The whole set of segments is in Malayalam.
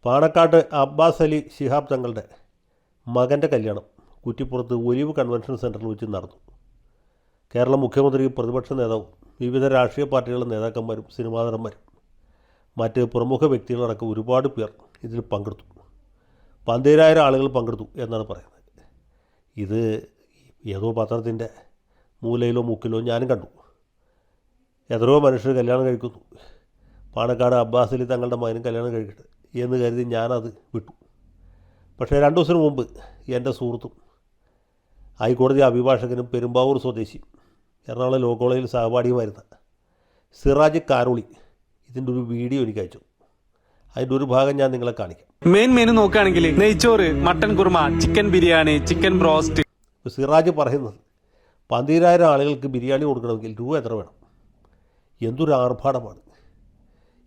പാണക്കാട് അബ്ബാസ് അലി ശിഹാബ് തങ്ങളുടെ മകൻ്റെ കല്യാണം കുറ്റിപ്പുറത്ത് ഒലിവ് കൺവെൻഷൻ സെൻറ്ററിൽ വെച്ച് നടന്നു. കേരള മുഖ്യമന്ത്രി, പ്രതിപക്ഷ നേതാവും വിവിധ രാഷ്ട്രീയ പാർട്ടികളുടെ നേതാക്കന്മാരും സിനിമാ നടന്മാരും മറ്റ് പ്രമുഖ വ്യക്തികളടക്കം ഒരുപാട് പേർ ഇതിൽ പങ്കെടുത്തു. 12,000 ആളുകൾ പങ്കെടുത്തു എന്നാണ് പറയുന്നത്. ഇത് ഏതോ പത്രത്തിൻ്റെ മൂലയിലോ മുക്കിലോ ഞാനും കണ്ടു. എത്രയോ മനുഷ്യർ കല്യാണം കഴിക്കുന്നു. പാണക്കാട് അബ്ബാസ് അലി തങ്ങളുടെ മകനും കല്യാണം കഴിക്കട്ടെ എന്ന് കരുതി ഞാനത് വിട്ടു. പക്ഷേ 2 ദിവസത്തിന് മുമ്പ് എൻ്റെ സുഹൃത്തും ഹൈക്കോടതി അഭിഭാഷകനും പെരുമ്പാവൂർ സ്വദേശിയും എറണാകുളം ലോ കോളേജിൽ സഹപാഠിയുമായിരുന്ന സിറാജ് കാരോളി ഇതിൻ്റെ ഒരു വീഡിയോ എനിക്ക് അയച്ചു. അതിൻ്റെ ഒരു ഭാഗം ഞാൻ നിങ്ങളെ കാണിക്കാം. മെയിൻ മെനു നോക്കുകയാണെങ്കിൽ നെയ്ച്ചോറ്, mutton kurma, chicken biryani, chicken broast. Siraj പറയുന്നത് 12,000 ആളുകൾക്ക് ബിരിയാണി കൊടുക്കണമെങ്കിൽ രൂപ എത്ര വേണം? എന്തൊരു ആർഭാടമാണ്!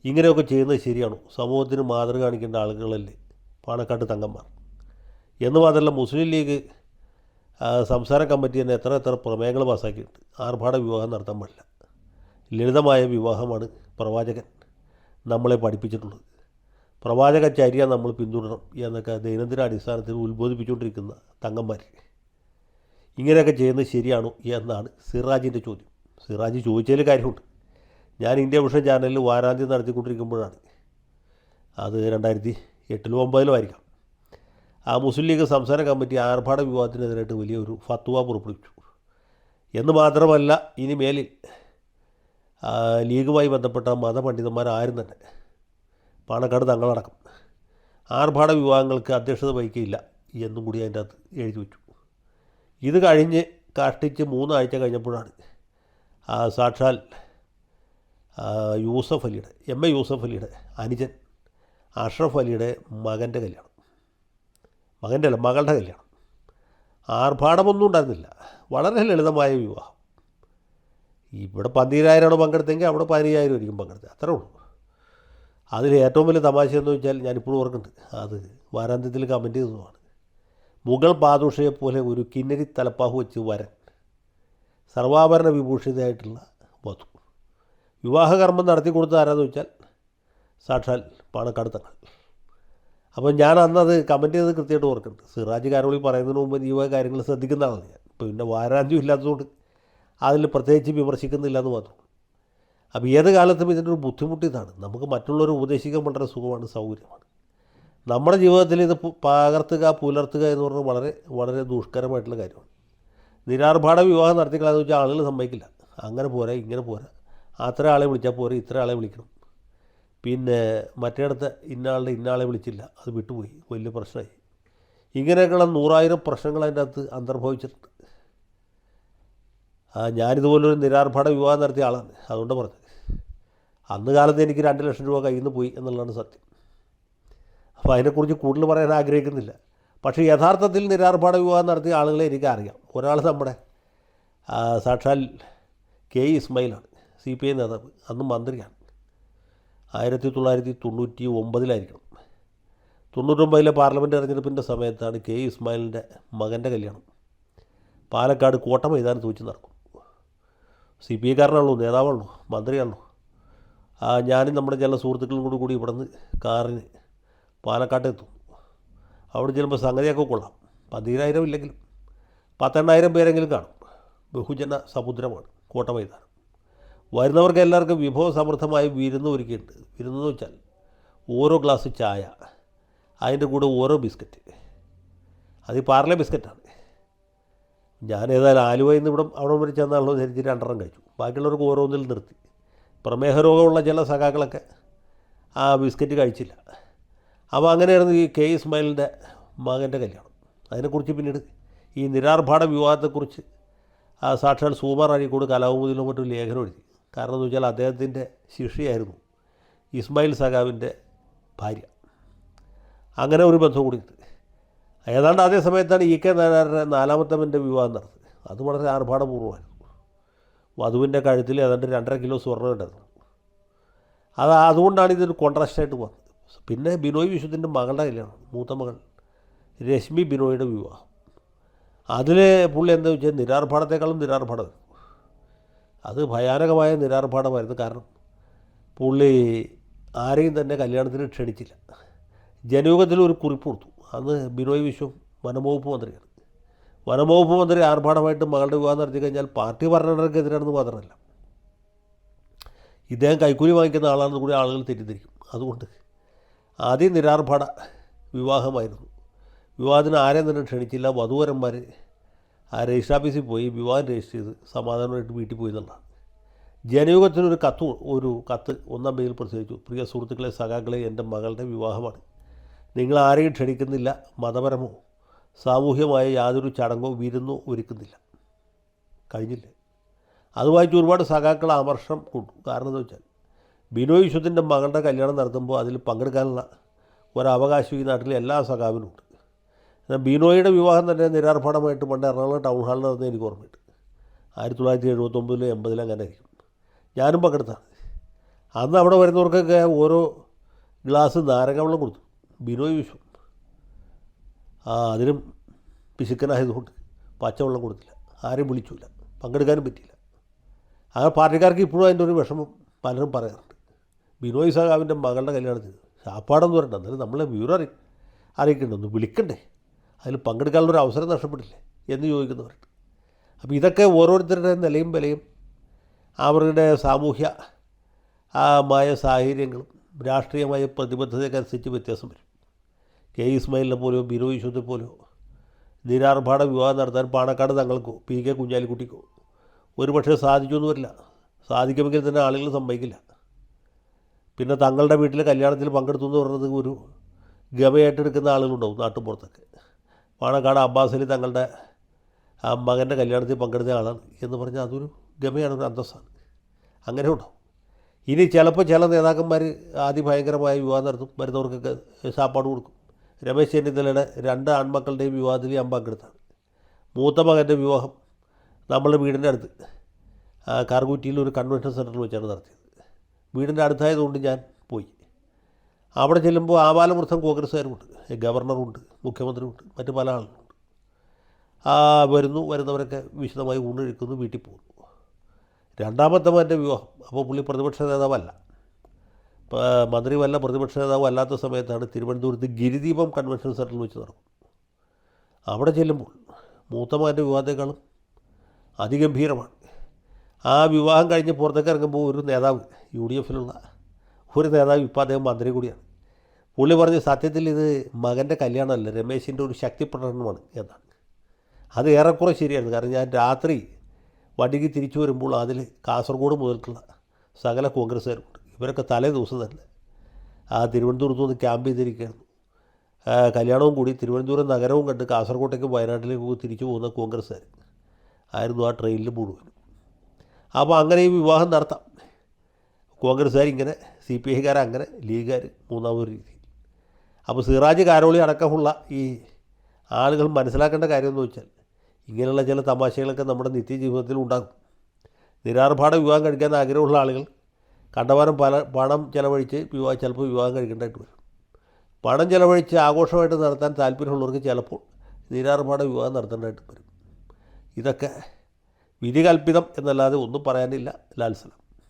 ഇങ്ങനെയൊക്കെ ചെയ്യുന്നത് ശരിയാണോ? സമൂഹത്തിന് മാതൃക കാണിക്കേണ്ട ആളുകളല്ലേ പാണക്കാട്ട് തങ്ങന്മാർ. എന്ന് മാത്രമല്ല, മുസ്ലിം ലീഗ് സംസ്ഥാന കമ്മിറ്റി തന്നെ എത്ര പ്രമേയങ്ങൾ പാസ്സാക്കിയിട്ടുണ്ട്. ആർഭാട വിവാഹം നടത്താൻ പാടില്ല, ലളിതമായ വിവാഹമാണ് പ്രവാചകൻ നമ്മളെ പഠിപ്പിച്ചിട്ടുള്ളത്. പ്രവാചക ചര്യ നമ്മൾ പിന്തുടരണം എന്നൊക്കെ ദൈനംദിന അടിസ്ഥാനത്തിൽ ഉത്ബോധിപ്പിച്ചുകൊണ്ടിരിക്കുന്ന തങ്ങന്മാർ ഇങ്ങനെയൊക്കെ ചെയ്യുന്നത് ശരിയാണോ എന്നാണ് സിറാജിൻ്റെ ചോദ്യം. സിറാജ് ചോദിച്ചതിൽ കാര്യമുണ്ട്. ഞാൻ ഇന്ത്യ വിഷൻ ചാനലിൽ വാരാന്തി നടത്തിക്കൊണ്ടിരിക്കുമ്പോഴാണ്, അത് 2008-ലോ 2009-ലോ ആയിരിക്കാം, ആ മുസ്ലിം ലീഗ് സംസ്ഥാന കമ്മിറ്റി ആർഭാട വിവാഹത്തിനെതിരായിട്ട് വലിയൊരു ഫത്വ പുറപ്പെടുവിച്ചു. എന്ന് മാത്രമല്ല, ഇനി മേലിൽ ലീഗുമായി ബന്ധപ്പെട്ട മതപണ്ഡിതന്മാരാരും തന്നെ, പാണക്കാട് തങ്ങളടക്കം, ആർഭാട വിവാഹങ്ങൾക്ക് അധ്യക്ഷത വഹിക്കുകയില്ല എന്നും കൂടി അതിൻ്റെ അകത്ത് എഴുതി വെച്ചു. ഇത് കഴിഞ്ഞ് കഷ്ടിച്ച് 3 ആഴ്ച കഴിഞ്ഞപ്പോഴാണ് സാക്ഷാൽ യൂസഫ് അലിയുടെ, MA യൂസഫ് അലിയുടെ അനുജൻ അഷ്റഫ് അലിയുടെ മകൻ്റെ കല്യാണം. മകളുടെ കല്യാണം. ആർഭാടമൊന്നും ഉണ്ടായിരുന്നില്ല, വളരെ ലളിതമായ വിവാഹം. ഇവിടെ 12,000 പങ്കെടുത്തെങ്കിൽ അവിടെ 15,000 ആയിരിക്കും പങ്കെടുത്തത്, അത്രേ ഉള്ളൂ. അതിൽ ഏറ്റവും വലിയ തമാശ എന്ന് വെച്ചാൽ, ഞാനിപ്പോഴും ഓർക്കുന്നുണ്ട്, അത് വാരാന്ത്യത്തിൽ കമൻറ്റ് ചെയ്തതുമാണ്. മുഗൾ പാദുഷയെപ്പോലെ ഒരു കിന്നരി തലപ്പാഹു വെച്ച് വരൻ, സർവാഭരണ വിഭൂഷിതയായിട്ടുള്ള വധു. വിവാഹകർമ്മം നടത്തി കൊടുത്ത ആരാന്ന് വെച്ചാൽ സാക്ഷാൽ പാണക്കാട് തങ്ങൾ. അപ്പോൾ ഞാൻ അന്നത് കമൻറ്റ് ചെയ്ത് കൃത്യമായിട്ട് ഓർക്കുന്നുണ്ട്. സിറാജ് കാരോളി പറയുന്നതിന് മുമ്പ് ഈ വക കാര്യങ്ങൾ ശ്രദ്ധിക്കുന്നതാണ് ഞാൻ. ഇപ്പോൾ പിന്നെ വാരാന്ത്യം ഇല്ലാത്തതുകൊണ്ട് അതിൽ പ്രത്യേകിച്ച് വിമർശിക്കുന്നില്ല എന്ന് മാത്രം. അപ്പോൾ ഏത് കാലത്തും ഇതിൻ്റെ ഒരു ബുദ്ധിമുട്ട് ഇതാണ്. നമുക്ക് മറ്റുള്ളവർ ഉപദേശിക്കാൻ വളരെ സുഖമാണ്, സൗകര്യമാണ്. നമ്മുടെ ജീവിതത്തിൽ ഇത് പുലർത്തുക എന്ന് പറഞ്ഞാൽ വളരെ വളരെ ദുഷ്കരമായിട്ടുള്ള കാര്യമാണ്. നിരാർഭാട വിവാഹം നടത്തിക്കളാന്ന് വെച്ചാൽ ആളുകൾ സമ്മതിക്കില്ല. അങ്ങനെ പോരാ, ഇങ്ങനെ പോരാ, അത്ര ആളെ വിളിച്ചാൽ പോരാ, ഇത്ര ആളെ വിളിക്കണം. പിന്നെ മറ്റേടത്ത് ഇന്നാളെ വിളിച്ചില്ല, അത് വിട്ടുപോയി, വലിയ പ്രശ്നമായി. ഇങ്ങനെയൊക്കെയുള്ള 100,000 പ്രശ്നങ്ങൾ അതിൻ്റെ അകത്ത് അന്തർഭവിച്ചിട്ടുണ്ട്. ഞാനിതുപോലൊരു നിരാർഭാട വിവാഹം നടത്തിയ ആളാണ്, അതുകൊണ്ട് പറഞ്ഞത്. അന്ന് കാലത്ത് എനിക്ക് 2 ലക്ഷം രൂപ കയ്യിൽ നിന്ന് പോയി എന്നുള്ളതാണ് സത്യം. അപ്പോൾ അതിനെക്കുറിച്ച് കൂടുതൽ പറയാൻ ആഗ്രഹിക്കുന്നില്ല. പക്ഷേ യഥാർത്ഥത്തിൽ നിരാർഭാട വിവാഹം നടത്തിയ ആളുകളെ എനിക്കറിയാം. ഒരാൾ നമ്മുടെ സാക്ഷാൽ കെ ഇസ്മായിലാണ്, CPI നേതാവ്, അന്ന് മന്ത്രിയാണ്. 1999-ലായിരിക്കണം, 99-ലെ പാർലമെൻറ്റ് തെരഞ്ഞെടുപ്പിൻ്റെ സമയത്താണ് കെ ഇസ്മായിലിൻ്റെ മകൻ്റെ കല്യാണം പാലക്കാട് കോട്ട മൈതാനത്ത് വെച്ച് നടക്കും. CPI-കാരനാണല്ലോ, നേതാവാണല്ലോ, മന്ത്രിയാണല്ലോ. ഞാനും നമ്മുടെ ചില സുഹൃത്തുക്കളും കൂടി ഇവിടെ നിന്ന് കാറിന് പാലക്കാട്ട് എത്തും. അവിടെ ചെല്ലുമ്പോൾ സംഗതിയൊക്കെ കൊള്ളാം. 12,000 ഇല്ലെങ്കിലും 18,000 പേരെങ്കിലും കാണും. ബഹുജന സമുദ്രമാണ് കോട്ട മൈതാനം. വരുന്നവർക്ക് എല്ലാവർക്കും വിഭവസമൃദ്ധമായി വിരുന്ന് ഒരുക്കിയിട്ടുണ്ട്. വിരുന്നെന്ന് വെച്ചാൽ ഓരോ ഗ്ലാസ് ചായ, അതിൻ്റെ കൂടെ ഓരോ ബിസ്ക്കറ്റ്. അത് ഈ പാർലെ ബിസ്ക്കറ്റാണ്. ഞാൻ ഏതായാലും ആലുവയിൽ നിന്ന് അവിടെ വരെ ചെന്നാണല്ലോ ധരിച്ച് 2 കഴിച്ചു. ബാക്കിയുള്ളവർക്ക് ഓരോന്നിൽ നിർത്തി. പ്രമേഹ രോഗമുള്ള ചില സഖാക്കളൊക്കെ ആ ബിസ്ക്കറ്റ് കഴിച്ചില്ല. അപ്പോൾ അങ്ങനെയായിരുന്നു ഈ കെ ഇസ്മായിലിൻ്റെ മകൻ്റെ കല്യാണം. അതിനെക്കുറിച്ച് പിന്നീട് ഈ നിരാർഭാട വിവാഹത്തെക്കുറിച്ച് സാക്ഷാൽ സുകുമാർ അഴീക്കോട് കലാകൗമുദിയിലോ മറ്റും ലേഖനം എഴുതി. കാരണം എന്ന് വെച്ചാൽ അദ്ദേഹത്തിൻ്റെ ശിഷ്യയായിരുന്നു ഇസ്മായിൽ സഖാവിൻ്റെ ഭാര്യ. അങ്ങനെ ഒരു ബന്ധം കൂടിയിട്ട് ഏതാണ്ട് അതേ സമയത്താണ് EK നായനാരുടെ 4ാമത്തെ മകൻ്റെ വിവാഹം നടന്നത്. അത് വളരെ ആർഭാടപൂർവ്വമായിരുന്നു. വധുവിൻ്റെ കഴുത്തിൽ ഏതാണ്ട് 2.5 കിലോ സ്വർണ്ണം ഉണ്ടായിരുന്നു. അതുകൊണ്ടാണ് ഇതൊരു കോൺട്രാസ്റ്റായിട്ട് വന്നത്. പിന്നെ ബിനോയ് വിശ്വത്തിൻ്റെ മകളുടെ കല്യാണം, മൂത്ത മകൾ രശ്മി ബിനോയുടെ വിവാഹം. അതിൽ പുള്ളി എന്താ വെച്ചാൽ നിരാർഭാടത്തെക്കാളും നിരാർഭാടമായിരുന്നു. അത് ഭയാനകമായ നിരാർഭാടമായിരുന്നു. കാരണം പുള്ളി ആരെയും തന്നെ കല്യാണത്തിന് ക്ഷണിച്ചില്ല. ജനയുഗത്തിൽ ഒരു കുറിപ്പ് കൊടുത്തു. അന്ന് ബിനോയ് വിശ്വം വനംവകുപ്പ് മന്ത്രിയാണ്. വനംവകുപ്പ് മന്ത്രി ആർഭാടമായിട്ട് മകളുടെ വിവാഹം നടത്തി കഴിഞ്ഞാൽ പാർട്ടി ഭരണഘടനയ്ക്കെതിരാണെന്ന് മാത്രമല്ല, ഇദ്ദേഹം കൈക്കൂലി വാങ്ങിക്കുന്ന ആളാണെന്ന് കൂടി ആളുകൾ തെറ്റിദ്ധരിക്കും. അതുകൊണ്ട് ആദ്യം നിരാർഭാട വിവാഹമായിരുന്നു. വിവാഹത്തിന് ആരെയും തന്നെ ക്ഷണിച്ചില്ല. വധൂവരന്മാർ ആ രജിസ്റ്റർ ഓഫീസിൽ പോയി വിവാഹം രജിസ്റ്റർ ചെയ്ത് സമാധാനമായിട്ട് വീട്ടിൽ പോയി എന്നുള്ളതാണ്. ജനയുഗത്തിനൊരു കത്ത് 1-ാം പേജിൽ പ്രസിദ്ധീകരിച്ചു. പ്രിയ സുഹൃത്തുക്കളെ, സഖാക്കളെ, എൻ്റെ മകളുടെ വിവാഹമാണ്. നിങ്ങൾ ആരെയും ക്ഷണിക്കുന്നില്ല. മതപരമോ സാമൂഹ്യമായ യാതൊരു ചടങ്ങോ വിരുന്നോ ഒരുക്കുന്നില്ല. കഴിഞ്ഞില്ലേ? അത് വായിച്ച് ഒരുപാട് സഖാക്കൾ അമർഷം കൊണ്ടു. കാരണം എന്താ വെച്ചാൽ ബിനോയ് വിശ്വത്തിൻ്റെ മകളുടെ കല്യാണം നടത്തുമ്പോൾ അതിൽ പങ്കെടുക്കാനുള്ള ഒരവകാശം ഈ നാട്ടിലെ എല്ലാ സഖാവിനും ഉണ്ട്. എന്നാൽ ബിനോയുടെ വിവാഹം തന്നെ നിരാർഭാടമായിട്ട് പണ്ട് എറണാകുളം ടൗൺ ഹാളിൽ നടന്നത് എനിക്ക് ഓർമ്മയുണ്ട്. 1979 80 അങ്ങനെ ആയിരിക്കും. ഞാനും പങ്കെടുത്താണ്. അന്ന് അവിടെ വരുന്നവർക്കൊക്കെ ഓരോ ഗ്ലാസ് നാരങ്ങ വെള്ളം കൊടുത്തു. ബിനോയ് വിശ്വം അതിനും പിശുക്കനായതുകൊണ്ട് പച്ചവെള്ളം കൊടുത്തില്ല. ആരെയും വിളിച്ചില്ല, പങ്കെടുക്കാനും പറ്റിയില്ല. ആ പാർട്ടിക്കാർക്ക് ഇപ്പോഴും അതിൻ്റെ ഒരു വിഷമം പലരും പറയാറുണ്ട്. ബിനോയ് സഖാവിൻ്റെ മകളുടെ കല്യാണത്തിന് ശാപ്പാടെന്ന് പറയണ്ട, എന്നാലും നമ്മളെ വിവരം അറിയിക്കണ്ടേ, ഒന്ന് വിളിക്കണ്ടേ, അതിൽ പങ്കെടുക്കാനുള്ളൊരു അവസരം നഷ്ടപ്പെട്ടില്ലേ എന്ന് ചോദിക്കുന്നവരുണ്ട്. അപ്പോൾ ഇതൊക്കെ ഓരോരുത്തരുടെ നിലയും വിലയും അവരുടെ സാമൂഹ്യമായ സാഹചര്യങ്ങളും രാഷ്ട്രീയമായ പ്രതിബദ്ധതയ്ക്കനുസരിച്ച് വ്യത്യാസം വരും. കെ ഇസ്മായിലിനെ പോലെയോ ബിനോയ് വിശ്വത്തെ പോലെയോ നിരാർഭാട വിവാഹം നടത്താൻ പാണക്കാട് തങ്ങൾക്കോ പി കെ കുഞ്ഞാലിക്കുട്ടിക്കോ ഒരു പക്ഷേ സാധിച്ചൊന്നും വരില്ല. സാധിക്കുമെങ്കിൽ തന്നെ ആളുകൾ സമ്മതിക്കില്ല. പിന്നെ തങ്ങളുടെ വീട്ടിലെ കല്യാണത്തിൽ പങ്കെടുത്തു എന്ന് പറയുന്നത് ഒരു ഗമയായിട്ട് എടുക്കുന്ന ആളുകളുണ്ടാവും നാട്ടുപുറത്തൊക്കെ. പാണക്കാട് അബ്ബാസ് അലി തങ്ങളുടെ മകൻ്റെ കല്യാണത്തിൽ പങ്കെടുത്ത ആളാണ് എന്ന് പറഞ്ഞാൽ അതൊരു ഗമയാണ്, ഒരു അന്തസ്സാണ്. അങ്ങനെ ഉണ്ടാവും. ഇനി ചിലപ്പോൾ ചില നേതാക്കന്മാർ അതിഭയങ്കരമായ വിവാഹം നടത്തും, വരുന്നവർക്കൊക്കെ സാപ്പാട് കൊടുക്കും. രമേശ് ചെന്നിത്തലയുടെ 2 ആൺമക്കളുടെയും വിവാഹത്തിൽ ഞാൻ പങ്കെടുത്താണ്. മൂത്ത മകൻ്റെ വിവാഹം നമ്മുടെ വീടിൻ്റെ അടുത്ത് കാർഗൂറ്റിയിൽ ഒരു കൺവെൻഷൻ സെൻറ്ററിൽ വെച്ചാണ് നടത്തിയത്. വീടിൻ്റെ അടുത്തായതുകൊണ്ട് ഞാൻ പോയി. അവിടെ ചെല്ലുമ്പോൾ ആബാലവൃദ്ധം കോൺഗ്രസ്സുകാരുമുണ്ട്, ഗവർണറുണ്ട്, മുഖ്യമന്ത്രിയുണ്ട്, മറ്റ് പല ആളുകളുണ്ട്. വരുന്നവരൊക്കെ വിശദമായി ഊണൊഴിക്കുന്നു, വീട്ടിൽ പോകുന്നു. രണ്ടാമത്തെ മകൻ്റെ വിവാഹം. അപ്പോൾ പുള്ളി പ്രതിപക്ഷ നേതാവല്ല, മന്ത്രിയുമല്ല, പ്രതിപക്ഷ നേതാവ് അല്ലാത്ത സമയത്താണ് തിരുവനന്തപുരത്ത് ഗിരിദീപം കൺവെൻഷൻ സെൻറ്ററിൽ വെച്ച് നടക്കും. അവിടെ ചെല്ലുമ്പോൾ മൂത്ത മകൻ്റെ വിവാഹത്തെക്കാളും അതിഗംഭീരമാണ്. ആ വിവാഹം കഴിഞ്ഞ് പുറത്തേക്ക് ഇറങ്ങുമ്പോൾ ഒരു നേതാവ്, UDF ഒരു നേതാവ്, ഇപ്പോൾ അദ്ദേഹം മന്ത്രി കൂടിയാണ്, പുള്ളി പറഞ്ഞ് സത്യത്തിൽ ഇത് മകൻ്റെ കല്യാണമല്ല, രമേശിൻ്റെ ഒരു ശക്തി പ്രകടനമാണ് എന്നാണ്. അത് ഏറെക്കുറെ ശരിയാണ്. കാരണം ഞാൻ രാത്രി വണ്ടിക്ക് തിരിച്ചു വരുമ്പോൾ അതിൽ കാസർഗോഡ് മുതൽക്കുള്ള സകല കോൺഗ്രസ്സുകാരുണ്ട്. ഇവരൊക്കെ തലേ ദിവസം തന്നെ തിരുവനന്തപുരത്ത് നിന്ന് ക്യാമ്പ് ചെയ്തിരിക്കുകയായിരുന്നു. കല്യാണവും കൂടി തിരുവനന്തപുരം നഗരവും കണ്ട് കാസർഗോട്ടേക്കും വയനാട്ടിലേക്കും തിരിച്ചു പോകുന്ന കോൺഗ്രസ്സുകാർ ആയിരുന്നു ആ ട്രെയിനിൽ മുഴുവനും. അപ്പോൾ അങ്ങനെ ഈ വിവാഹം നടത്താം. കോൺഗ്രസ്സുകാരിങ്ങനെ, CPIക്കാർ അങ്ങനെ, ലീഗുകാർ മൂന്നാമതൊരു രീതി. അപ്പോൾ സിറാജ് കാരോളി അടക്കമുള്ള ഈ ആളുകൾ മനസ്സിലാക്കേണ്ട കാര്യമെന്ന് വെച്ചാൽ ഇങ്ങനെയുള്ള ചില തമാശകളൊക്കെ നമ്മുടെ നിത്യജീവിതത്തിൽ ഉണ്ടാകും. നിരാർഭാട വിവാഹം കഴിക്കാൻ ആഗ്രഹമുള്ള ആളുകൾ കണ്ടമാനം പണം ചിലവഴിച്ച് ചിലപ്പോൾ വിവാഹം കഴിക്കേണ്ടതായിട്ട് വരും. പണം ചിലവഴിച്ച് ആഘോഷമായിട്ട് നടത്താൻ താല്പര്യമുള്ളവർക്ക് ചിലപ്പോൾ നിരാർഭാട വിവാഹം നടത്തേണ്ടതായിട്ട് വരും. ഇതൊക്കെ വിധികൽപ്പിതം എന്നല്ലാതെ ഒന്നും പറയാനില്ല. ലാൽ സലാം.